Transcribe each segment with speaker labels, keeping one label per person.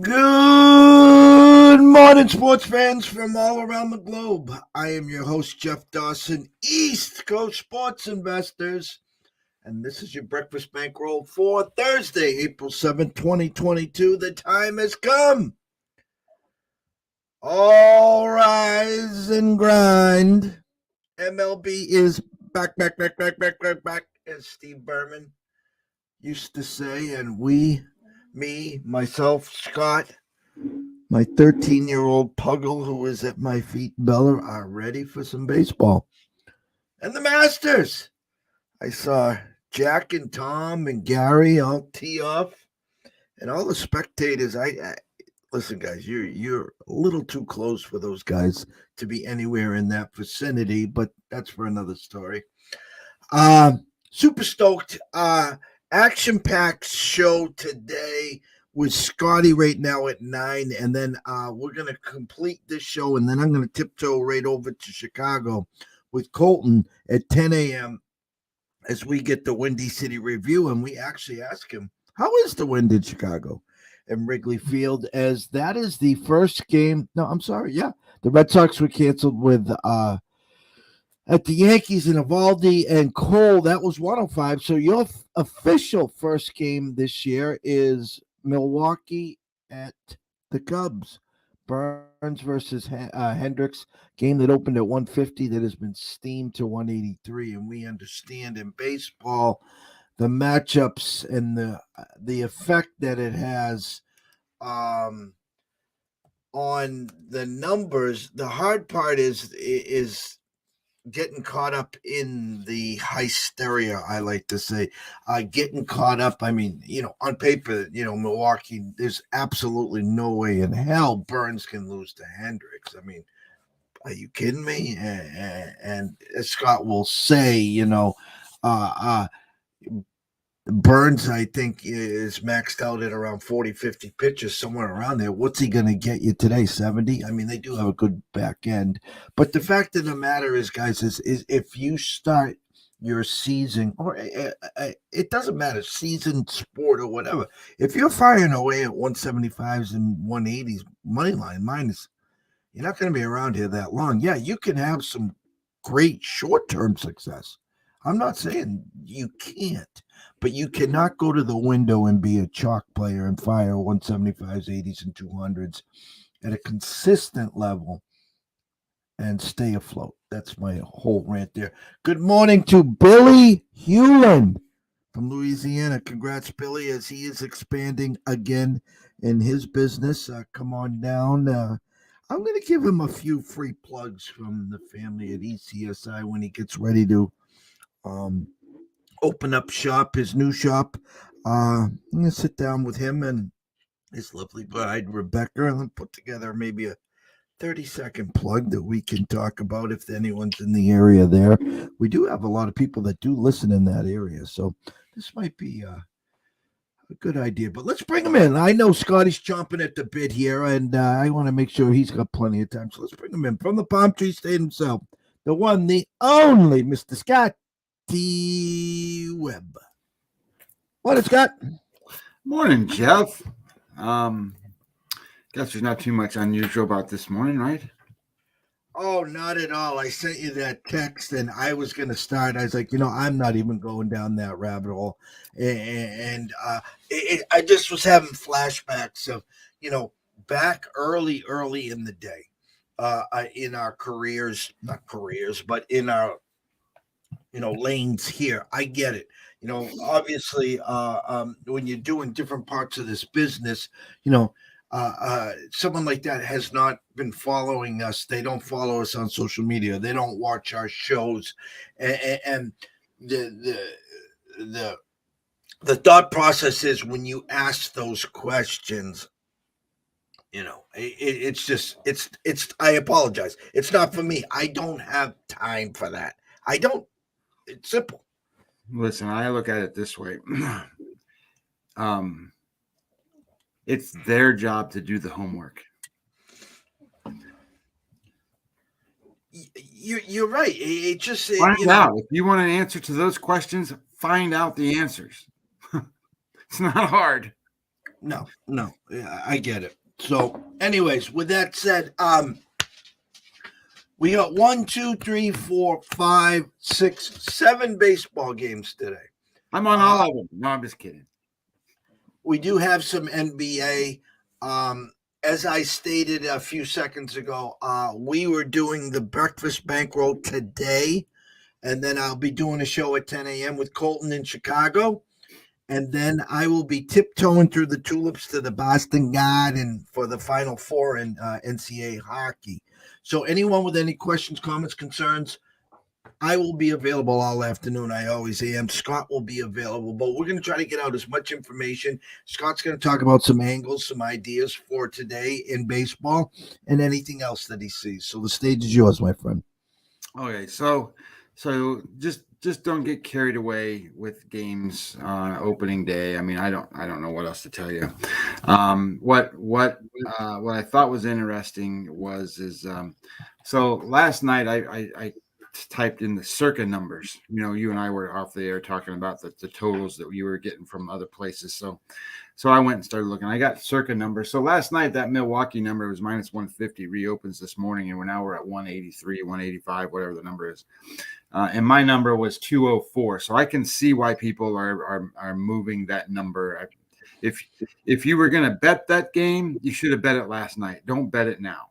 Speaker 1: Good morning, sports fans from all around the globe. I am your host, Jeff Dawson, East Coast Sports Investors, and this is your breakfast bankroll for Thursday, April 7th, 2022. The time has come. All rise and grind. MLB is back, as Steve Berman used to say, and me, myself, Scott, my 13-year-old puggle who is at my feet, Bella, are ready for some baseball. And the Masters. I saw Jack and Tom and Gary all tee off, and all the spectators. I listen, guys. You're a little too close for those guys to be anywhere in that vicinity, but that's for another story. Super stoked. Action-packed show today with Scotty right now at 9, and then we're going to complete this show, and then I'm going to tiptoe right over to Chicago with Colton at 10 a.m. as we get the Windy City review, and we actually ask him, how is the wind in Chicago and Wrigley Field, as that is the first game. No, I'm sorry. Yeah, the Red Sox were canceled with at the Yankees in Evaldi and Cole. That was 105. So your official first game this year is Milwaukee at the Cubs. Burns versus Hendricks, game that opened at 150 that has been steamed to 183. And we understand in baseball the matchups and the effect that it has on the numbers. The hard part is getting caught up in the hysteria, I like to say. Getting caught up, I mean, on paper, Milwaukee, there's absolutely no way in hell Burns can lose to Hendricks. I mean, are you kidding me? And as Scott will say, Burns, I think, is maxed out at around 40, 50 pitches, somewhere around there. What's he going to get you today? 70? I mean, they do have a good back end. But the fact of the matter is, guys, is if you start your season, or it doesn't matter, season, sport, or whatever, if you're firing away at 175s and 180s, money line minus, you're not going to be around here that long. Yeah, you can have some great short-term success. I'm not saying you can't, but you cannot go to the window and be a chalk player and fire 175s, 80s, and 200s at a consistent level and stay afloat. That's my whole rant there. Good morning to Billy Hewlin from Louisiana. Congrats, Billy, as he is expanding again in his business. Come on down. I'm going to give him a few free plugs from the family at ECSI when he gets ready to open up shop, his new shop. I'm going to sit down with him and his lovely bride, Rebecca, and then put together maybe a 30-second plug that we can talk about if anyone's in the area there. We do have a lot of people that do listen in that area, so this might be a good idea. But let's bring him in. I know Scotty's chomping at the bit here, and I want to make sure he's got plenty of time. So let's bring him in from the Palm Tree State himself, the one, the only Mr. Scott T. Webb. Morning, Scott.
Speaker 2: Morning, Jeff. Guess there's not too much unusual about this morning, right?
Speaker 1: Oh, not at all. I sent you that text, and I was going to start. I was like, I'm not even going down that rabbit hole. And I just was having flashbacks of, back early in the day, in our careers, not careers, but in our lanes here. I get it. Obviously, when you're doing different parts of this business, someone like that has not been following us. They don't follow us on social media. They don't watch our shows, and the thought process is when you ask those questions. It's I apologize. It's not for me. I don't have time for that. I don't. It's simple.
Speaker 2: Listen, I look at it this way. It's their job to do the homework.
Speaker 1: You're right. It just
Speaker 2: find out. If you want an answer to those questions, find out the answers. It's not hard.
Speaker 1: No, yeah, I get it. So, anyways, with that said, we got 1, 2, 3, 4, 5, 6, 7 baseball games today.
Speaker 2: I'm on
Speaker 1: Uh,
Speaker 2: all of them. No, I'm just kidding.
Speaker 1: we do have some NBA. As I stated a few seconds ago, we were doing the breakfast bankroll today, and then I'll be doing a show at 10 a.m. with Colton in Chicago. And then I will be tiptoeing through the tulips to the Boston Garden for the Final Four in NCAA hockey. So, anyone with any questions, comments, concerns, I will be available all afternoon. I always am. Scott will be available, but we're going to try to get out as much information. Scott's going to talk about some angles, some ideas for today in baseball, and anything else that he sees. So the stage is yours, my friend.
Speaker 2: Okay, so just don't get carried away with games on opening day. I mean, I don't know what else to tell you. What I thought was interesting so last night I typed in the circa numbers. You know, you and I were off the air talking about the totals that you were getting from other places. So I went and started looking. I got circa numbers. So last night that Milwaukee number was minus 150, reopens this morning, and we're at 183, 185, whatever the number is. And my number was 204. So I can see why people are moving that number. If you were going to bet that game, you should have bet it last night. Don't bet it now.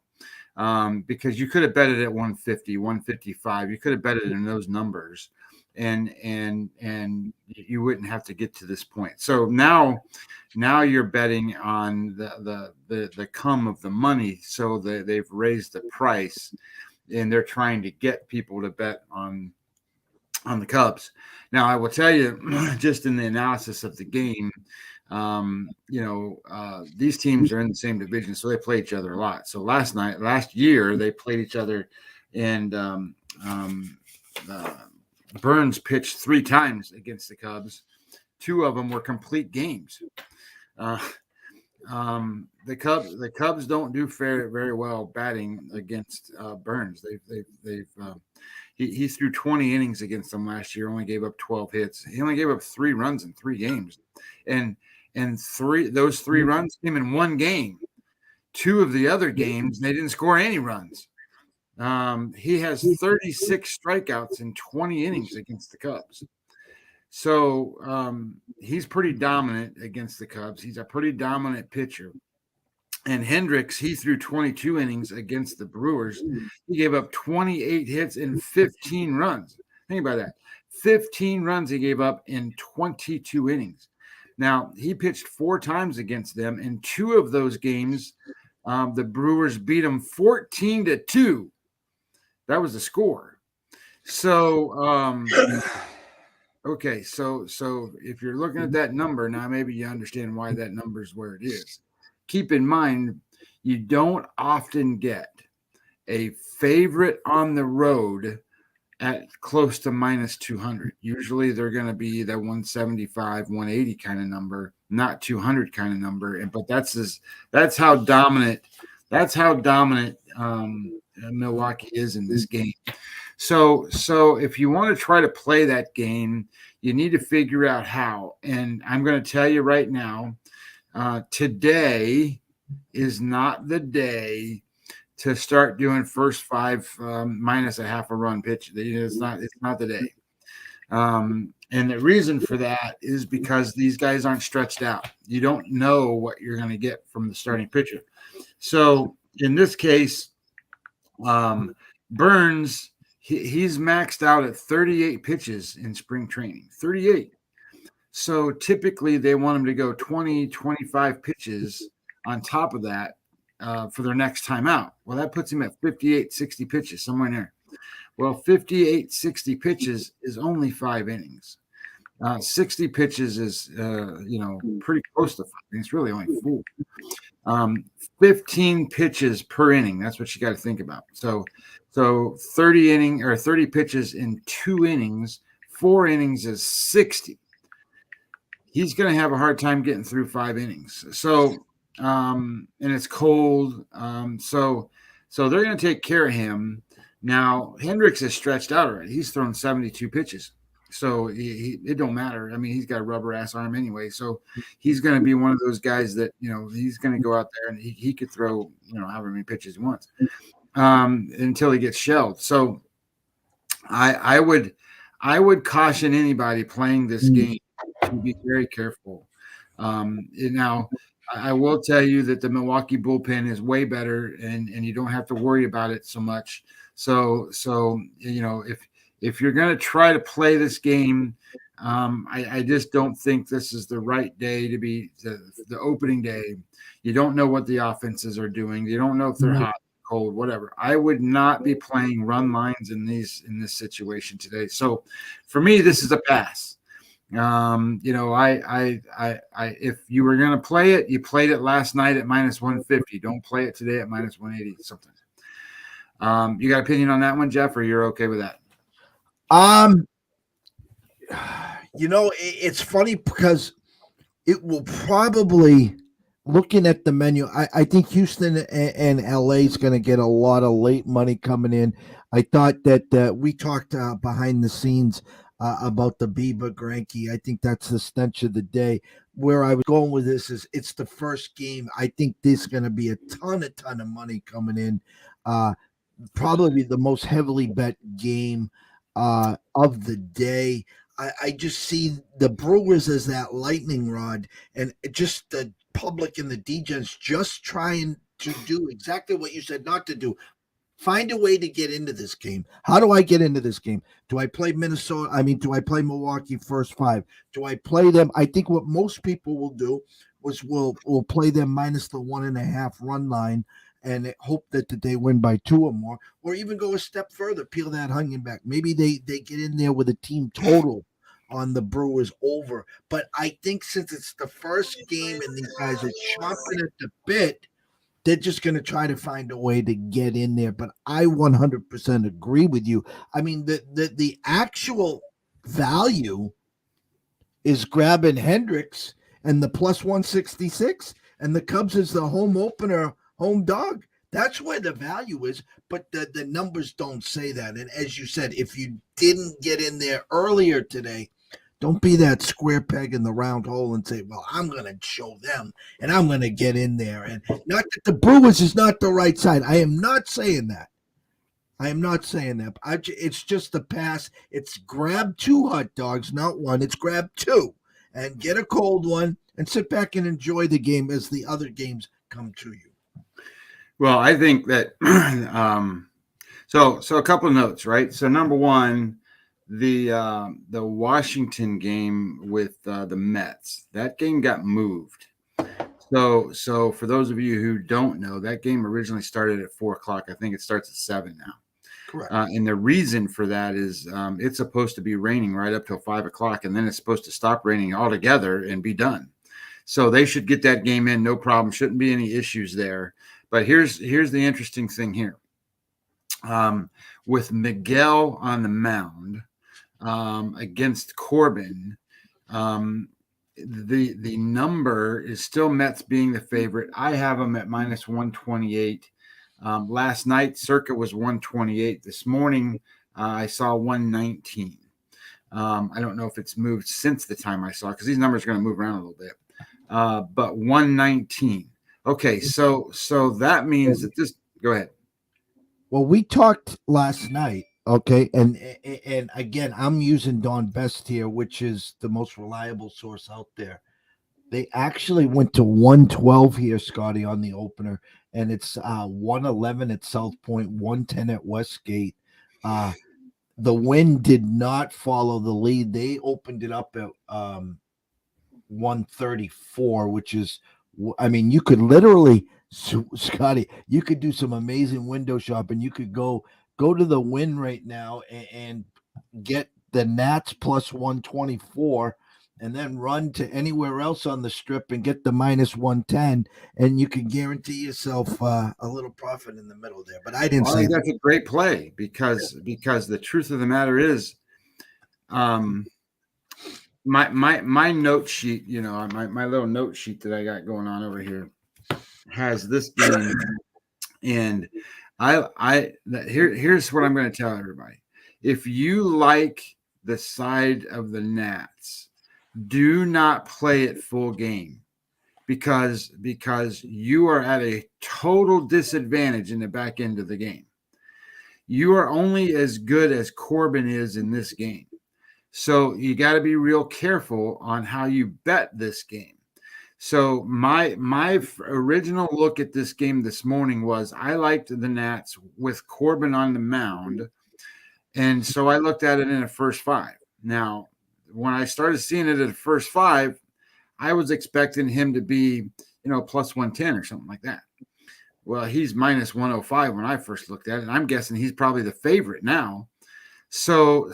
Speaker 2: Because you could have bet it at 150, 155. You could have bet it in those numbers, and you wouldn't have to get to this point. So now you're betting on the come of the money. So they've raised the price, and they're trying to get people to bet on the Cubs. Now, I will tell you, just in the analysis of the game, these teams are in the same division, so they play each other a lot. So last year, they played each other, and Burns pitched 3 times against the Cubs. 2 of them were complete games. The Cubs don't do very well batting against Burns. He threw 20 innings against them last year. Only gave up 12 hits. He only gave up 3 runs in 3 games, and those 3 runs came in 1 game. 2 of the other games they didn't score any runs. He has 36 strikeouts in 20 innings against the Cubs. So he's pretty dominant against the Cubs. He's a pretty dominant pitcher. And Hendricks, he threw 22 innings against the Brewers. He gave up 28 hits and 15 runs. Think about that. 15 runs he gave up in 22 innings. Now, he pitched 4 times against them. In 2 of those games, the Brewers beat him 14-2. That was the score. So, okay, so if you're looking at that number, now maybe you understand why that number is where it is. Keep in mind, you don't often get a favorite on the road at close to minus 200. Usually they're going to be that 175, 180 kind of number, not 200 kind of number. But that's how dominant Milwaukee is in this game. So if you want to try to play that game, you need to figure out how. And I'm going to tell you right now, today is not the day to start doing first 5 minus a half a run pitch. It's not the day. And the reason for that is because these guys aren't stretched out. You don't know what you're going to get from the starting pitcher. So in this case, Burns, he's maxed out at 38 pitches in spring training. 38. So typically they want him to go 20, 25 pitches on top of that for their next time out. Well, that puts him at 58, 60 pitches, somewhere in there. Well, 58, 60 pitches is only 5 innings. 60 pitches is, pretty close to 5 innings. It's really only 4. 15 pitches per inning. That's what you got to think about. So 30 pitches in 2 innings. 4 innings is 60. He's going to have a hard time getting through 5 innings. So, and it's cold. So they're going to take care of him. Now, Hendricks is stretched out already. He's thrown 72 pitches. So it don't matter. I mean, he's got a rubber ass arm anyway. So he's going to be one of those guys that, he's going to go out there and he could throw, however many pitches he wants until he gets shelled. So I would caution anybody playing this game to be very careful. Now, I will tell you that the Milwaukee bullpen is way better, and you don't have to worry about it so much. So if you're going to try to play this game, I just don't think this is the right day to be the opening day. You don't know what the offenses are doing. You don't know if they're hot, cold, whatever. I would not be playing run lines in this situation today. So for me, this is a pass. If you were going to play it, you played it last night at -150. Don't play it today at -180 something. You got an opinion on that one, Jeff, or you're okay with that?
Speaker 1: It's funny because it will probably, looking at the menu, I think Houston and LA is going to get a lot of late money coming in. I thought that we talked behind the scenes about the Bieber Granke. I think that's the stench of the day. Where I was going with this is it's the first game. I think there's going to be a ton of money coming in. Probably the most heavily bet game of the day. I just see the Brewers as that lightning rod, and just the public and the degens just trying to do exactly what you said not to do. Find a way to get into this game. How do I get into this game? Do I play Minnesota? I mean, do I play Milwaukee first five? Do I play them? I think what most people will do was we'll play them minus the 1.5 run line and hope that they win by 2 or more, or even go a step further, peel that onion back. Maybe they get in there with a team total on the Brewers over. But I think since it's the first game and these guys are chomping at the bit, they're just going to try to find a way to get in there. But I 100% agree with you. I mean, the actual value is grabbing Hendricks and the plus 166, and the Cubs is the home opener, home dog. That's where the value is, but the numbers don't say that. And as you said, if you didn't get in there earlier today, don't be that square peg in the round hole and say, well, I'm going to show them and I'm going to get in there. And not that the Brewers is not the right side. I am not saying that. It's just a pass. It's grab 2 hot dogs, not one. It's grab 2 and get a cold one and sit back and enjoy the game as the other games come to you.
Speaker 2: Well, I think that so a couple of notes, right? So number one, the Washington game with the Mets, that game got moved. So for those of you who don't know, that game originally started at 4:00. I think it starts at 7 now.
Speaker 1: Correct.
Speaker 2: And the reason for that is it's supposed to be raining right up till 5:00, and then it's supposed to stop raining altogether and be done. So they should get that game in, no problem. Shouldn't be any issues there. But here's the interesting thing here. With Miguel on the mound against Corbin, the number is still Mets being the favorite. I have them at minus 128. Last night, circa was 128. This morning, I saw 119. I don't know if it's moved since the time I saw, because these numbers are going to move around a little bit. But 119. Okay, so that means that this. Go ahead.
Speaker 1: Well, we talked last night. Okay, and again, I'm using Don Best here, which is the most reliable source out there. They actually went to 112 here, Scotty, on the opener, and it's 111 at South Point, 110 at Westgate. The wind did not follow the lead. They opened it up at 134, which is, I mean, you could literally, Scotty, you could do some amazing window shopping. You could go to the win right now and get the Nats plus 124 and then run to anywhere else on the strip and get the minus 110, and you can guarantee yourself a little profit in the middle there. But I didn't say
Speaker 2: that. That's a great play because the truth of the matter is, my note sheet, my little note sheet that I got going on over here has this game, and here's what I'm going to tell everybody. If you like the side of the Nats. Do not play it full game because you are at a total disadvantage in the back end of the game. You are only as good as Corbin is in this game. So you got to be real careful on how you bet this game. So my original look at this game this morning was I liked the Nats with Corbin on the mound. And so I looked at it in the first 5. Now, when I started seeing it at the first 5, I was expecting him to be, plus 110 or something like that. Well, he's minus 105 when I first looked at it. And I'm guessing he's probably the favorite now. So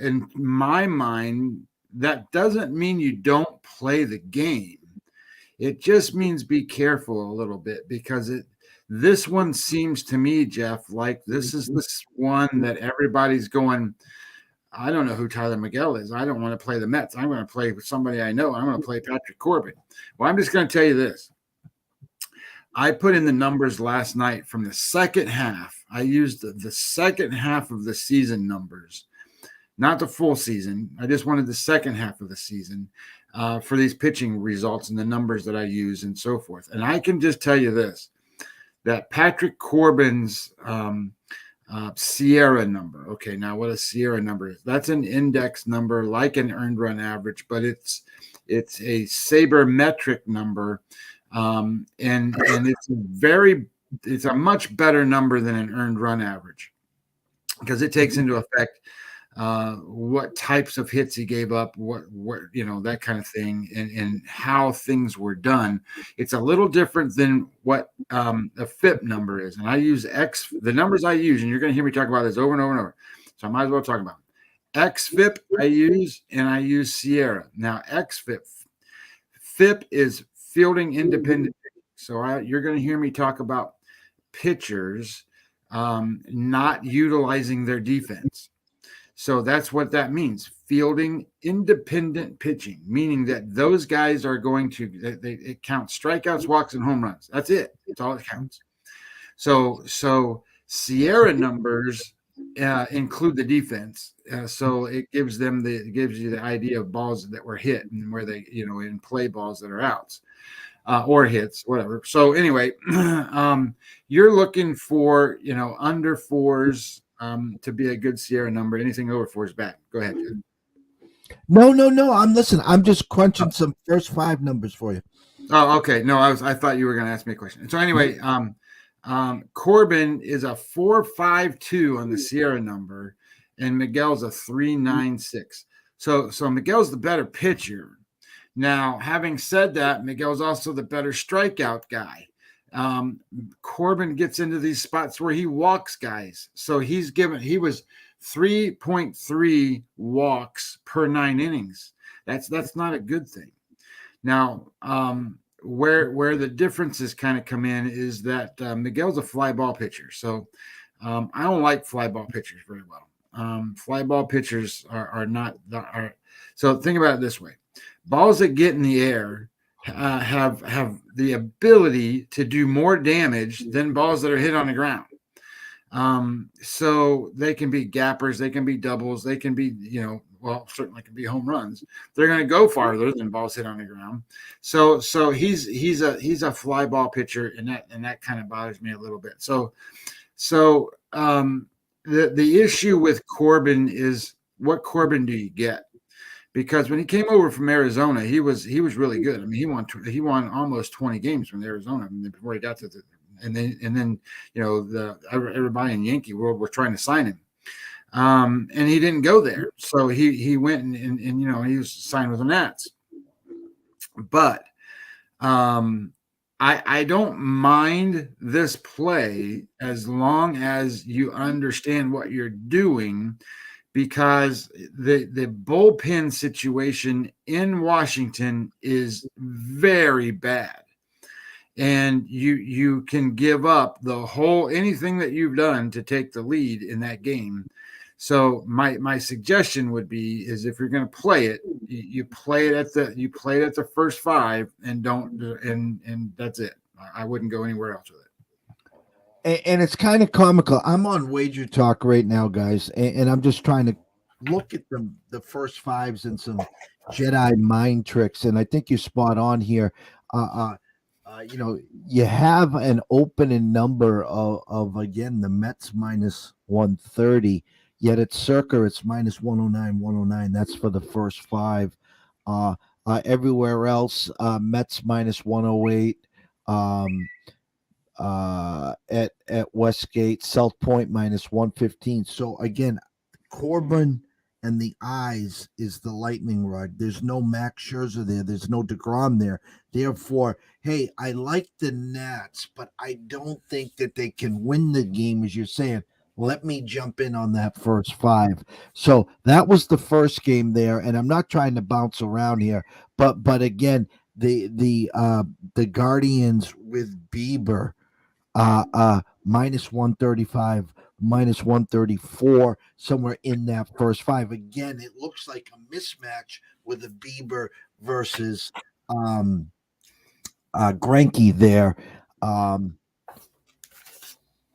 Speaker 2: in my mind, that doesn't mean you don't play the game. It just means be careful a little bit because this one seems to me, Jeff, like this is the one that everybody's going, I don't know who Tyler Miguel is. I don't want to play the Mets. I'm going to play with somebody I know. I'm going to play Patrick Corbin. Well, I'm just going to tell you this. I put in the numbers last night from the second half. I used the second half of the season numbers, not the full season. I just wanted the second half of the season for these pitching results and the numbers that I use and so forth. And I can just tell you this, that Patrick Corbin's Sierra number. Okay, now what a Sierra number is? That's an index number like an earned run average, but it's a sabermetric number. And it's a much better number than an earned run average because it takes into effect what types of hits he gave up, what that kind of thing, and how things were done. It's a little different than what a FIP number is. And I use the numbers I use, and you're going to hear me talk about this over and over and over. So I might as well talk about them. XFIP I use, and I use Sierra. Now FIP is fielding independent. So you're going to hear me talk about pitchers not utilizing their defense. So that's what that means. Fielding independent pitching, meaning that those guys are going to, it counts strikeouts, walks, and home runs. That's it. That's all it counts. So Sierra numbers include the defense. So it gives you the idea of balls that were hit and where they, in play balls that are outs. Or hits, whatever. So anyway, you're looking for, under 4s to be a good Sierra number. Anything over 4 is bad. Go ahead, Jim.
Speaker 1: No. I'm just crunching some first 5 numbers for you.
Speaker 2: Oh, okay. No, I thought you were going to ask me a question. So anyway, Corbin is a 4.52 on the Sierra number, and Miguel's a 3.96. So Miguel's the better pitcher. Now, having said that, Miguel's also the better strikeout guy. Corbin gets into these spots where he walks guys. So he was 3.3 walks per 9 innings. That's not a good thing. Now, where the differences kind of come in is that Miguel's a fly ball pitcher. So I don't like fly ball pitchers very well. Fly ball pitchers are not. So think about it this way. Balls that get in the air have the ability to do more damage than balls that are hit on the ground. So they can be gappers, they can be doubles, they can be, certainly can be home runs. They're going to go farther than balls hit on the ground. So he's a fly ball pitcher, and that kind of bothers me a little bit. So the issue with Corbin is, what Corbin do you get? Because when he came over from Arizona, he was really good. I mean, he won almost 20 games from Arizona before he got to and then everybody in Yankee world were trying to sign him, and he didn't go there. So he went and he was signed with the Nats. But I don't mind this play as long as you understand what you're doing. Because the bullpen situation in Washington is very bad, and you can give up anything that you've done to take the lead in that game. So my suggestion would be is if you're going to play it, you play it at the first 5 and and that's it. I wouldn't go anywhere else with it.
Speaker 1: And it's kind of comical. I'm on Wager Talk right now, guys, and I'm just trying to look at the first fives and some Jedi mind tricks, and I think you're spot on here. Uh, uh, you know, you have an opening number of again the Mets minus 130, yet at Circa it's minus 109, 109. That's for the first five. Uh, Everywhere else, Mets minus 108. Um, at Westgate, South Point minus 115. So again, Corbin and the eyes is the lightning rod. There's no Max Scherzer there. There's no DeGrom there. Therefore, hey, I like the Nats, but I don't think that they can win the game, as you're saying. Let me jump in on that first five. So that was the first game there, and I'm not trying to bounce around here, but again, the Guardians with Bieber minus 135, minus 134, somewhere in that first five. Again, it looks like a mismatch with a Bieber versus Greinke there. Um,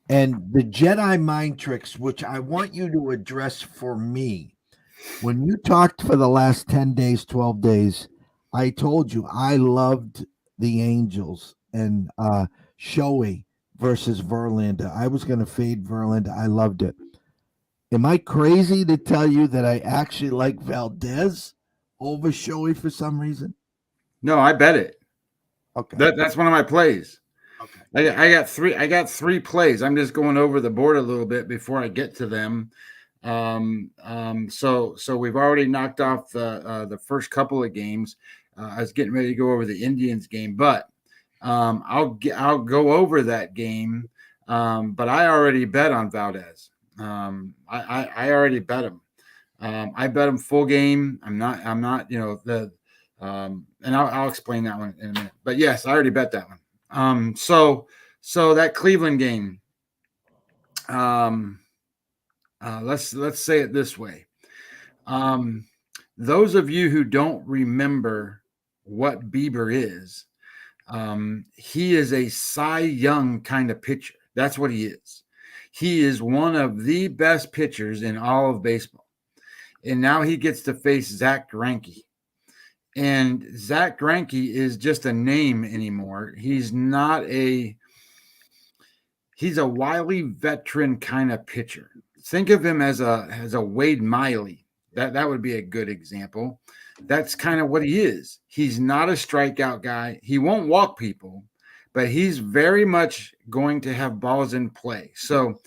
Speaker 1: and the Jedi mind tricks, which I want you to address for me. When you talked for the last 10 days, 12 days, I told you I loved the Angels and Shoei versus Verlander. I was going to fade Verlander. I loved it. Am I crazy to tell you that I actually like Valdez over Shoei for some reason?
Speaker 2: No, I bet it.
Speaker 1: Okay.
Speaker 2: That's one of my plays.
Speaker 1: Okay.
Speaker 2: I got three. I got three plays. I'm just going over the board a little bit before I get to them. So we've already knocked off the first couple of games. I was getting ready to go over the Indians game, but I'll go over that game. But I already bet on Valdez. I already bet him. I bet him full game. I'm not. And I'll explain that one in a minute. But yes, I already bet that one. So that Cleveland game. Let's say it this way. Those of you who don't remember what Bieber is, he is a Cy Young kind of pitcher. That's what he is. He is one of the best pitchers in all of baseball. And now he gets to face Zach Greinke. And Zach Greinke is just a name anymore. He's a wily veteran kind of pitcher. Think of him as a Wade Miley. That would be a good example. That's kind of what he is. He's not a strikeout guy. He won't walk people, but he's very much going to have balls in play. So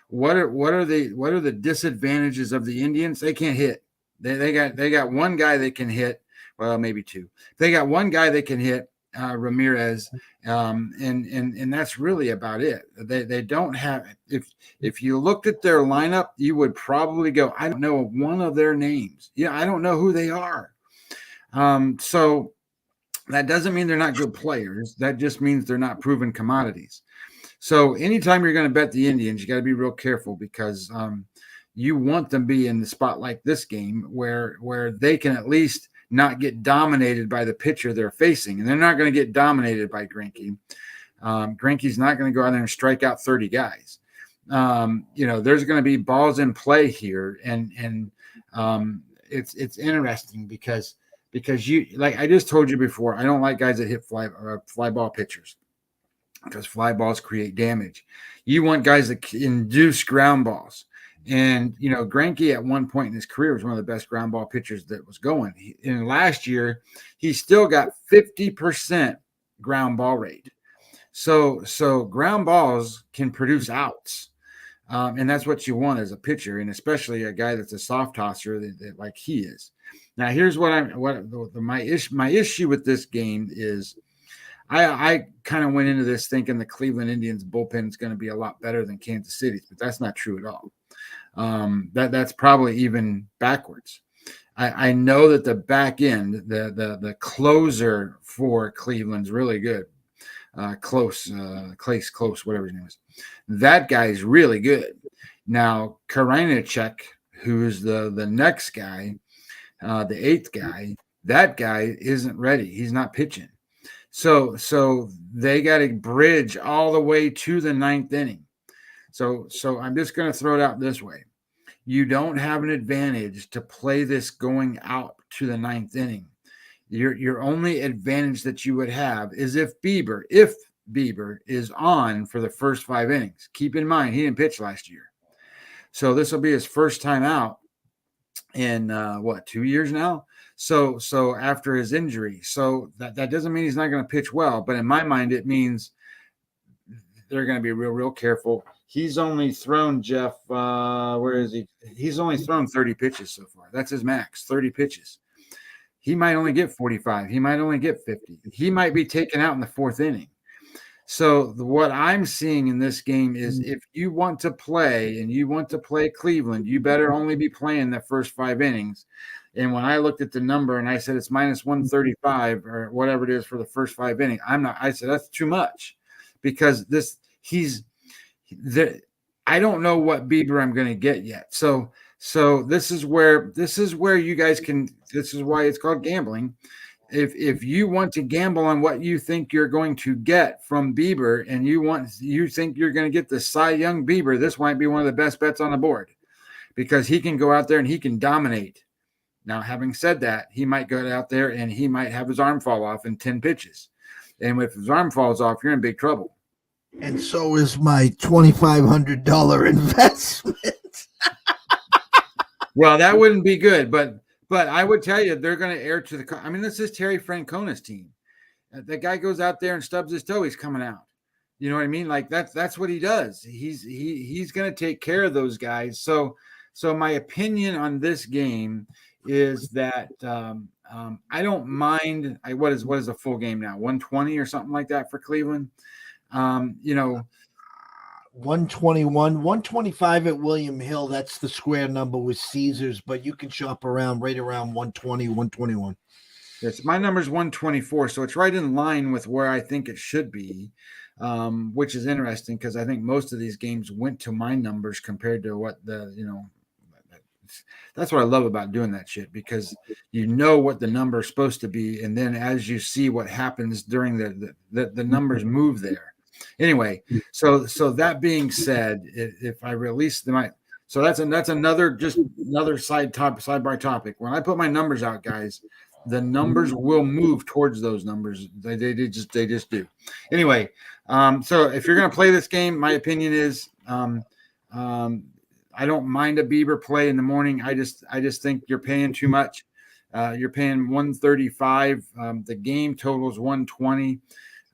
Speaker 2: what are the disadvantages of the Indians? They can't hit. They got one guy they can hit. Well, maybe two. They got one guy they can hit, Ramirez, and that's really about it. They don't have. If you looked at their lineup, you would probably go, I don't know one of their names. Yeah, I don't know who they are. So that doesn't mean they're not good players. That just means they're not proven commodities. So anytime you're going to bet the Indians, you got to be real careful because you want them to be in the spot like this game where they can at least not get dominated by the pitcher they're facing. And they're not going to get dominated by Greinke. Greinke's not going to go out there and strike out 30 guys. There's going to be balls in play here. And it's interesting because you, like I just told you before, I don't like guys that hit fly ball pitchers because fly balls create damage. You want guys that induce ground balls. And, Greinke at one point in his career was one of the best ground ball pitchers that was going. And last year, he still got 50% ground ball rate. So ground balls can produce outs. And that's what you want as a pitcher, and especially a guy that's a soft tosser that like he is. Now, here's my issue with this game is I kind of went into this thinking the Cleveland Indians bullpen is going to be a lot better than Kansas City's, but that's not true at all. That's probably even backwards. I know that the back end, the closer for Cleveland's really good. Close, whatever his name is. That guy's really good. Now, Karinachek, who's the next guy, the eighth guy, that guy isn't ready. He's not pitching. So they got to bridge all the way to the ninth inning. So I'm just going to throw it out this way. you don't have an advantage to play this going out to the ninth inning. Your only advantage that you would have is if Bieber is on for the first 5 innings. Keep in mind, he didn't pitch last year. So this will be his first time out in 2 years now. So after his injury. So that doesn't mean he's not going to pitch well, but in my mind, it means they're going to be real careful. He's only thrown, Jeff, where is he? He's only thrown 30 pitches so far. That's his max, 30 pitches. He might only get 45. He might only get 50. He might be taken out in the 4th inning. So what I'm seeing in this game is if you want to play and you want to play Cleveland, you better only be playing the first 5 innings. And when I looked at the number and I said it's minus 135 or whatever it is for the first 5 innings, I said that's too much because I don't know what Bieber I'm going to get yet. So this is where you guys can. This is why it's called gambling. If you want to gamble on what you think you're going to get from Bieber, and you think you're going to get the Cy Young Bieber, this might be one of the best bets on the board because he can go out there and he can dominate. Now, having said that, he might go out there and he might have his arm fall off in 10 pitches, and if his arm falls off, you're in big trouble.
Speaker 1: And so is my $2,500 investment.
Speaker 2: Well, that wouldn't be good, but I would tell you they're going to err to the. I mean, this is Terry Francona's team. The guy goes out there and stubs his toe, he's coming out. You know what I mean? Like that's what he does. He's going to take care of those guys. So my opinion on this game is that I don't mind. What is a full game now? 120 or something like that for Cleveland.
Speaker 1: 121, 125 at William Hill. That's the square number with Caesars, but you can shop around right around 120, 121.
Speaker 2: Yes, my number is 124, so it's right in line with where I think it should be, which is interesting because I think most of these games went to my numbers compared to what that's what I love about doing that shit because you know what the number is supposed to be, and then as you see what happens during the numbers move there. Anyway, so that being said, if I release so that's another sidebar topic. When I put my numbers out, guys, the numbers will move towards those numbers. They just do. Anyway, so if you're going to play this game, my opinion is I don't mind a Bieber play in the morning. I just think you're paying too much. You're paying 135. The game totals 120.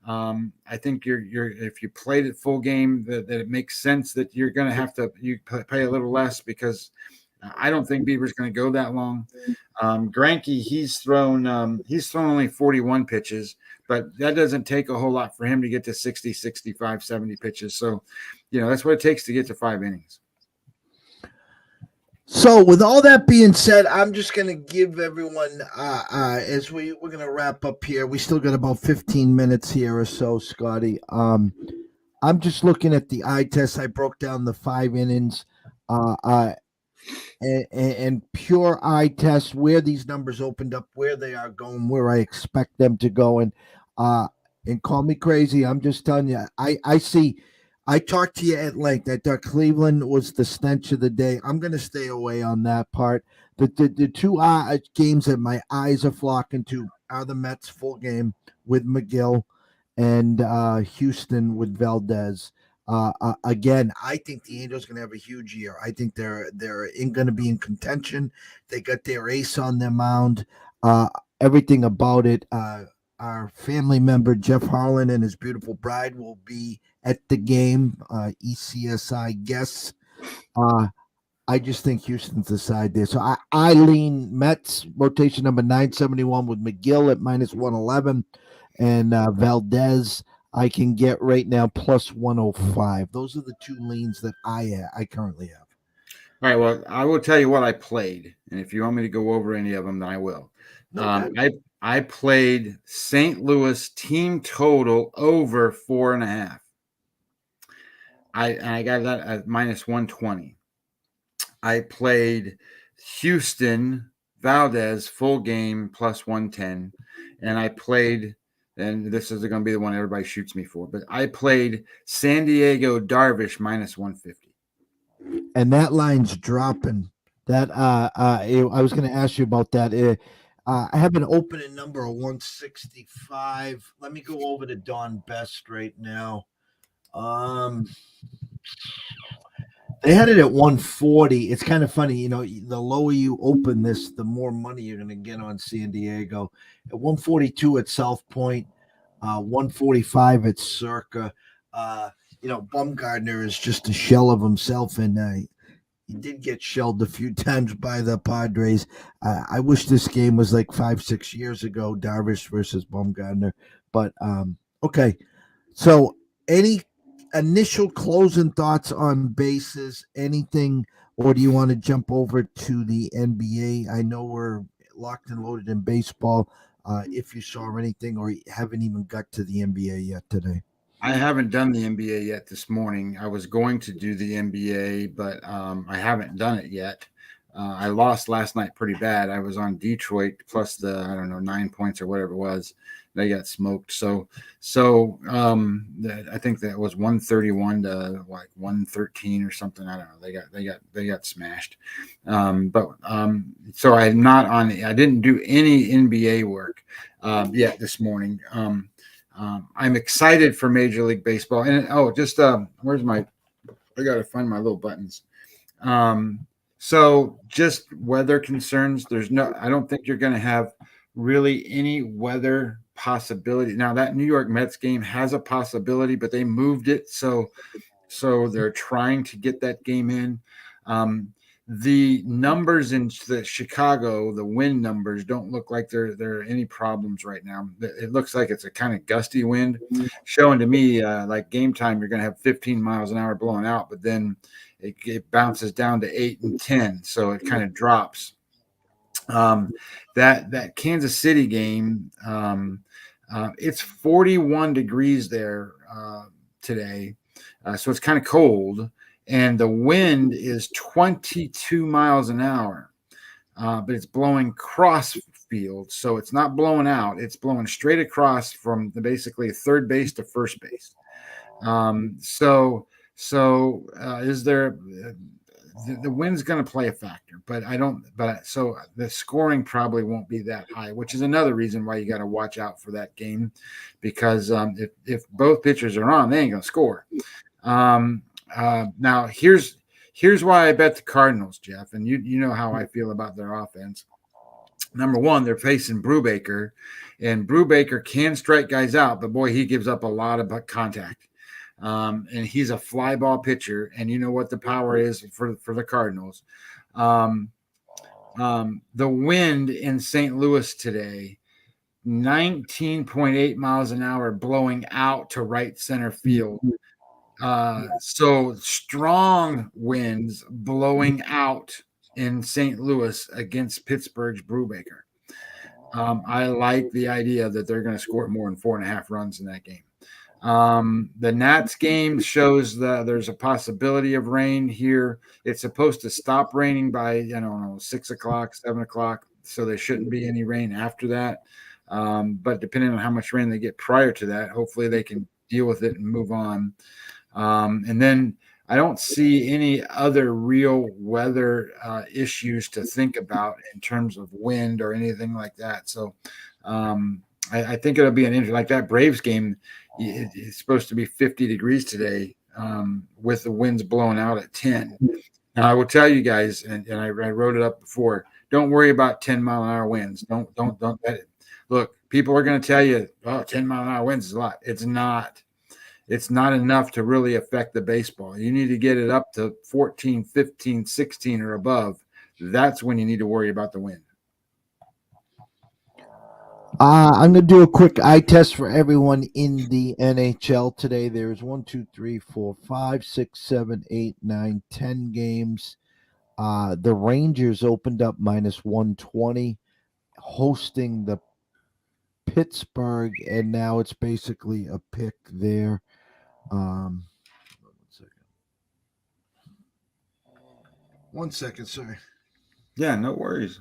Speaker 2: I think if you played it full game, that it makes sense that you're going to have to pay a little less because I don't think Bieber's going to go that long. Greinke, he's thrown only 41 pitches, but that doesn't take a whole lot for him to get to 60, 65, 70 pitches. So, that's what it takes to get to 5 innings.
Speaker 1: So with all that being said, I'm just going to give everyone, as we're going to wrap up here, we still got about 15 minutes here or so, Scotty. I'm just looking at the eye test. I broke down the 5 innings and pure eye test, where these numbers opened up, where they are going, where I expect them to go. And call me crazy. I'm just telling you, I talked to you at length. I thought Cleveland was the stench of the day. I'm going to stay away on that part. The two games that my eyes are flocking to are the Mets full game with McGill and Houston with Valdez. Again, I think the Angels are going to have a huge year. I think they're going to be in contention. They got their ace on their mound. Everything about it. Our family member Jeff Harlan and his beautiful bride will be at the game. ECSI guests. I just think Houston's the side there. So I lean Mets rotation number 971 with McGill at minus 111 and Valdez I can get right now plus 105. Those are the two leans that I currently have.
Speaker 2: All right. Well, I will tell you what I played, and if you want me to go over any of them, then I will. I played St. Louis team total over 4.5. I got that at minus 120. I played Houston Valdez full game plus 110, and I played. And this is going to be the one everybody shoots me for. But I played San Diego Darvish minus 150.
Speaker 1: and that line's dropping. That I was going to ask you about that. I have an opening number of 165. Let me go over to Don Best right now. Um, they had it at 140. It's kind of funny, the lower you open this, the more money you're going to get on San Diego. At 142 at South Point, 145 at Circa. Bumgardner is just a shell of himself, and he did get shelled a few times by the Padres. I wish this game was like 5, 6 years ago, Darvish versus Bumgardner. But okay, so any initial closing thoughts on bases? Anything, or do you want to jump over to the NBA? I know we're locked and loaded in baseball. If you saw anything, or you haven't even got to the NBA yet today.
Speaker 2: I haven't done the NBA yet this morning. I was going to do the NBA, but I haven't done it yet. I lost last night pretty bad. I was on Detroit plus the, I don't know, 9 points or whatever it was. They got smoked. I think that was 131 to like 113 or something. I don't know. They got smashed. So I'm not on. I didn't do any NBA work yet this morning. I'm excited for Major League Baseball. And where's my? I got to find my little buttons. So just weather concerns. I don't think you're going to have really any weather possibility. Now that New York Mets game has a possibility, but they moved it. So they're trying to get that game in. The numbers in the Chicago, the wind numbers don't look like there are any problems right now. It looks like it's a kind of gusty wind, showing to me like game time you're going to have 15 miles an hour blowing out, but then it bounces down to 8 and 10, so it kind of drops. That Kansas City game, it's 41 degrees there today, so it's kind of cold. And the wind is 22 miles an hour, but it's blowing cross field. So it's not blowing out. It's blowing straight across from basically third base to first base. Is there the wind's going to play a factor, but so the scoring probably won't be that high, which is another reason why you got to watch out for that game, because if both pitchers are on, they ain't going to score. Now here's why I bet the Cardinals, Jeff, and you know how I feel about their offense. Number one, they're facing Brubaker, and Brubaker can strike guys out, but boy, he gives up a lot of contact. And he's a fly ball pitcher, and you know what the power is for the Cardinals. The wind in St. Louis today, 19.8 miles an hour blowing out to right center field. So strong winds blowing out in St. Louis against Pittsburgh's Brubaker. I like the idea that they're going to score more than 4.5 runs in that game. The Nats game shows that there's a possibility of rain here. It's supposed to stop raining by 6 o'clock, 7 o'clock, so there shouldn't be any rain after that. But depending on how much rain they get prior to that, hopefully they can deal with it and move on. And then I don't see any other real weather issues to think about in terms of wind or anything like that. So I think it'll be an interesting, like that Braves game. It's supposed to be 50 degrees today with the winds blowing out at 10. Now I will tell you guys, and I wrote it up before. Don't worry about 10-mile-an-hour winds. Don't bet it. Look, people are going to tell you, 10-mile-an-hour winds is a lot. It's not. It's not enough to really affect the baseball. You need to get it up to 14, 15, 16 or above. That's when you need to worry about the wind.
Speaker 1: I'm going to do a quick eye test for everyone in the NHL today. There's 1, 2, 3, 4, 5, 6, 7, 8, 9, 10 games. The Rangers opened up minus 120, hosting the Pittsburgh, and now it's basically a pick there. 1 second, sorry.
Speaker 2: Yeah, no worries.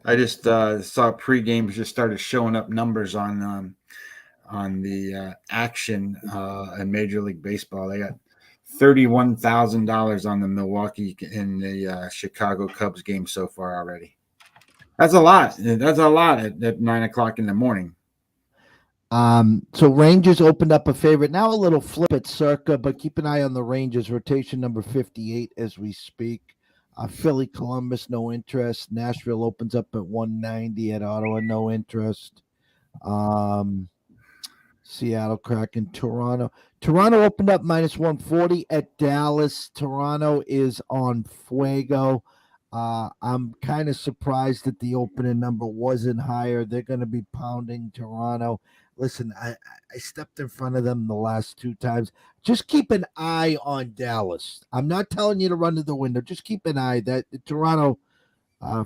Speaker 2: I just saw pregame just started showing up numbers on the action in Major League Baseball. They got $31,000 on the Milwaukee and the Chicago Cubs game so far already. That's a lot. That's a lot at 9 o'clock in the morning.
Speaker 1: So Rangers opened up a favorite. Now a little flip at circa, but keep an eye on the Rangers. Rotation number 58 as we speak. Philly, Columbus, no interest. Nashville opens up at 190 at Ottawa, no interest. Seattle Kraken, Toronto. Toronto opened up minus 140 at Dallas. Toronto is on fuego. I'm kind of surprised that the opening number wasn't higher. They're going to be pounding Toronto. Listen, I stepped in front of them the last 2 times. Just keep an eye on Dallas. I'm not telling you to run to the window. Just keep an eye. That the Toronto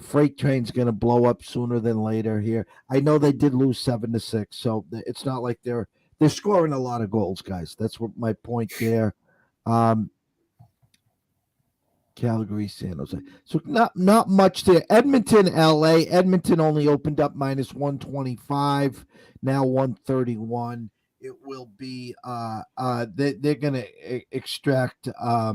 Speaker 1: freight train's going to blow up sooner than later here. I know they did lose 7-6, so it's not like they're scoring a lot of goals, guys. That's what my point there. Calgary, San Jose. So not much there. Edmonton, LA. Edmonton only opened up minus 125, now 131. It will be they're going to extract a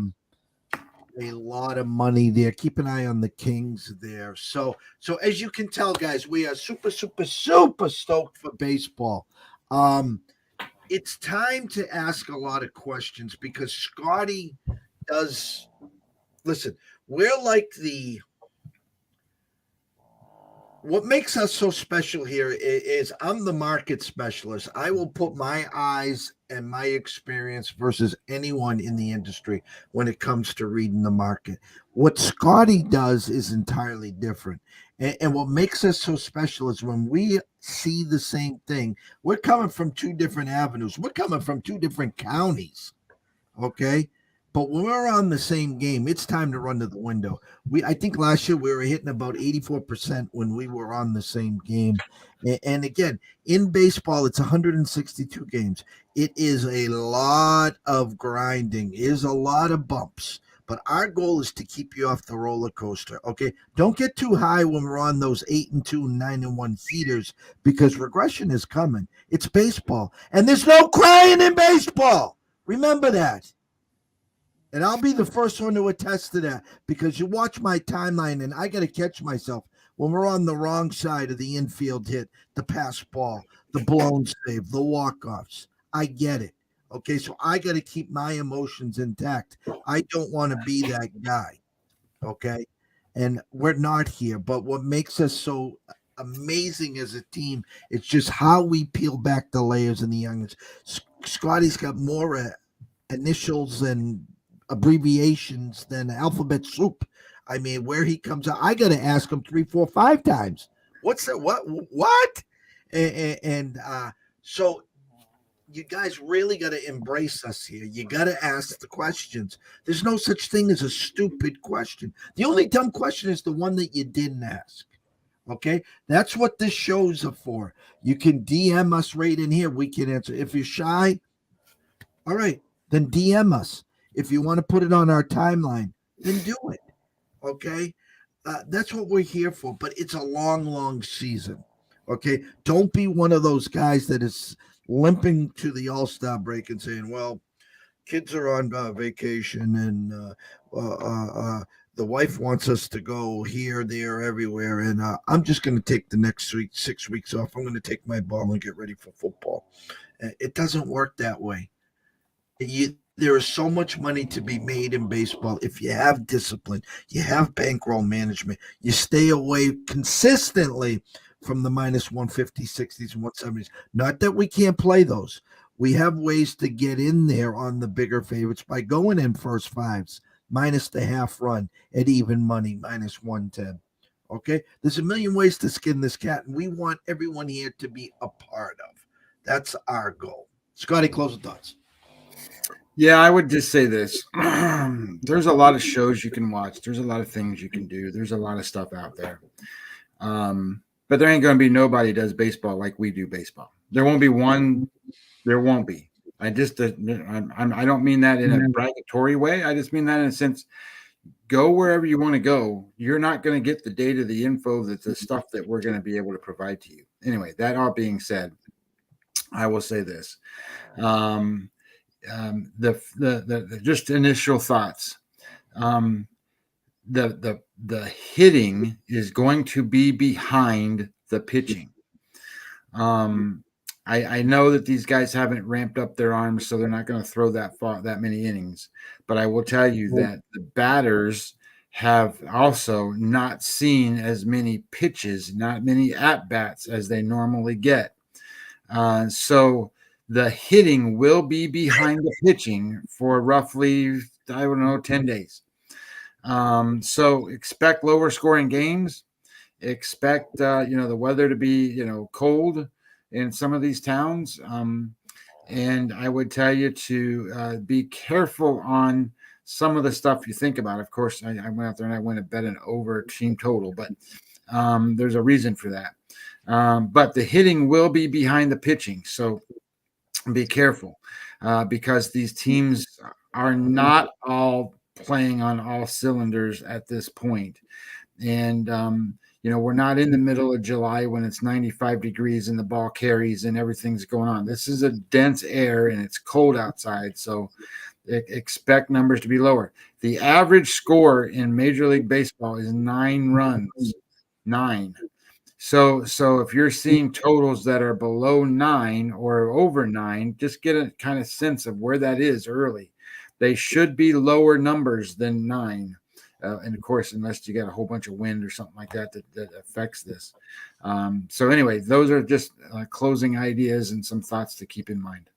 Speaker 1: lot of money there. Keep an eye on the Kings there. So as you can tell, guys, we are super stoked for baseball. It's time to ask a lot of questions because Scotty does. Listen, we're like what makes us so special here is I'm the market specialist. I will put my eyes and my experience versus anyone in the industry when it comes to reading the market. What Scotty does is entirely different. And what makes us so special is when we see the same thing, we're coming from 2 different avenues. We're coming from 2 different counties. Okay. But when we're on the same game, it's time to run to the window. I think last year we were hitting about 84% when we were on the same game. And again, in baseball, it's 162 games. It is a lot of grinding. It is a lot of bumps. But our goal is to keep you off the roller coaster. Okay. Don't get too high when we're on those 8-2, 9-1 heaters because regression is coming. It's baseball. And there's no crying in baseball. Remember that. And I'll be the first one to attest to that because you watch my timeline and I got to catch myself when we're on the wrong side of the infield hit, the pass ball, the blown save, the walk-offs. I get it. Okay, so I got to keep my emotions intact. I don't want to be that guy. Okay, and we're not here. But what makes us so amazing as a team, it's just how we peel back the layers and the youngins. Scotty's got more initials and abbreviations than alphabet soup. I mean, where he comes out, I got to ask him 3, 4, 5 times. What's that? What? And so you guys really got to embrace us here. You got to ask the questions. There's no such thing as a stupid question. The only dumb question is the one that you didn't ask. Okay, that's what this shows are for. You can DM us right in here. We can answer. If you're shy, all right, then DM us. If you want to put it on our timeline, then do it. Okay, that's what we're here for. But it's a long season. Okay, don't be one of those guys that is limping to the All-Star break and saying, "Well, kids are on vacation and the wife wants us to go here, there, everywhere, and I'm just going to take the next 6 weeks off. I'm going to take my ball and get ready for football." It doesn't work that way. There is so much money to be made in baseball if you have discipline, you have bankroll management, you stay away consistently from the minus 150, 60s, and 170s. Not that we can't play those. We have ways to get in there on the bigger favorites by going in first fives, minus the half run at even money, minus 110. Okay? There's a million ways to skin this cat, and we want everyone here to be a part of. That's our goal. Scotty, closing thoughts.
Speaker 2: Yeah, I would just say this. There's a lot of shows you can watch. There's a lot of things you can do. There's a lot of stuff out there. But there ain't going to be nobody does baseball like we do baseball. There won't be one. There won't be. I don't mean that in a bragatory way. I just mean that in a sense, go wherever you want to go. You're not going to get the data, the info, the stuff that we're going to be able to provide to you. Anyway, that all being said, I will say this. the just initial thoughts. The hitting is going to be behind the pitching. I know that these guys haven't ramped up their arms, so they're not going to throw that many innings. But I will tell you that the batters have also not seen as many pitches, not many at bats as they normally get. So the hitting will be behind the pitching for roughly, I don't know, 10 days. So expect lower scoring games. Expect the weather to be cold in some of these towns, and I would tell you to be careful on some of the stuff you think about. Of course, I went out there and I went to bet an over team total, but there's a reason for that. But the hitting will be behind the pitching, so be careful because these teams are not all playing on all cylinders at this point. And we're not in the middle of July when it's 95 degrees and the ball carries and everything's going on. This is a dense air and it's cold outside, so expect numbers to be lower. The average score in Major League Baseball is 9 runs. 9. So if you're seeing totals that are below 9 or over 9, just get a kind of sense of where that is early. They should be lower numbers than 9. And of course, unless you get a whole bunch of wind or something like that affects this. So anyway, those are just closing ideas and some thoughts to keep in mind.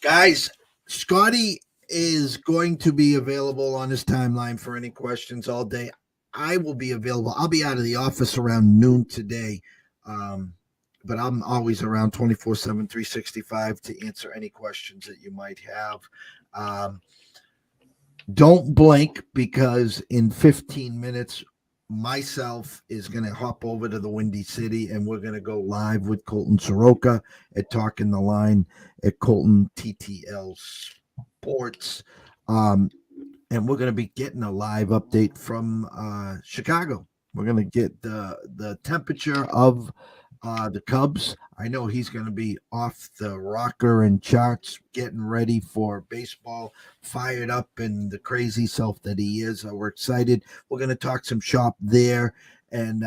Speaker 1: Guys, Scotty is going to be available on his timeline for any questions all day. I will be available. I'll be out of the office around noon today, but I'm always around 24/7, 365 to answer any questions that you might have. Don't blink, because in 15 minutes, myself is going to hop over to the Windy City and we're going to go live with Colton Soroka at Talking the Line at Colton TTL Sports. And we're going to be getting a live update from Chicago. We're going to get the temperature of the Cubs. I know he's going to be off the rocker and charts, getting ready for baseball, fired up and the crazy self that he is. We're excited. We're going to talk some shop there and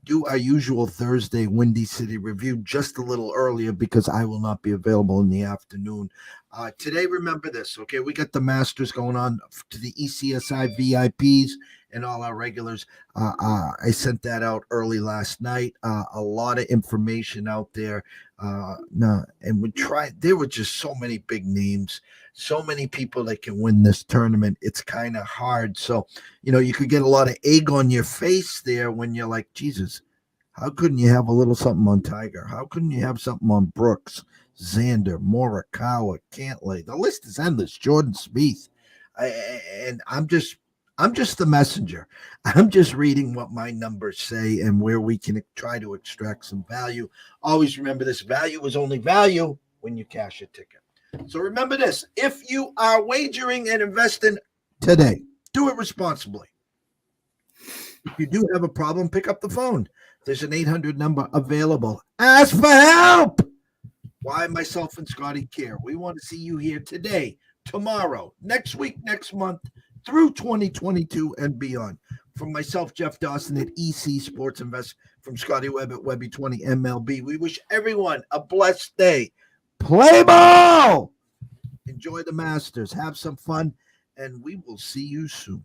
Speaker 1: do our usual Thursday Windy City review just a little earlier because I will not be available in the afternoon. Today, remember this, okay? We got the Masters going on to the ECSI VIPs and all our regulars. I sent that out early last night. A lot of information out there. And we tried. There were just so many big names, so many people that can win this tournament. It's kind of hard. So, you could get a lot of egg on your face there when you're like, Jesus, how couldn't you have a little something on Tiger? How couldn't you have something on Brooks, Xander, Morikawa, Cantlay? The list is endless. Jordan Spieth. And I'm just the messenger. I'm just reading what my numbers say and where we can try to extract some value. Always remember this: value is only value when you cash a ticket. So remember this: if you are wagering and investing today, do it responsibly. If you do have a problem, pick up the phone. There's an 800 number available. Ask for help. Why myself and Scotty care. We want to see you here today, tomorrow, next week, next month, through 2022 and beyond. From myself, Jeff Dawson at EC Sports Invest, from Scotty Webb at Webby20 MLB, we wish everyone a blessed day. Play ball! Enjoy the Masters. Have some fun, and we will see you soon.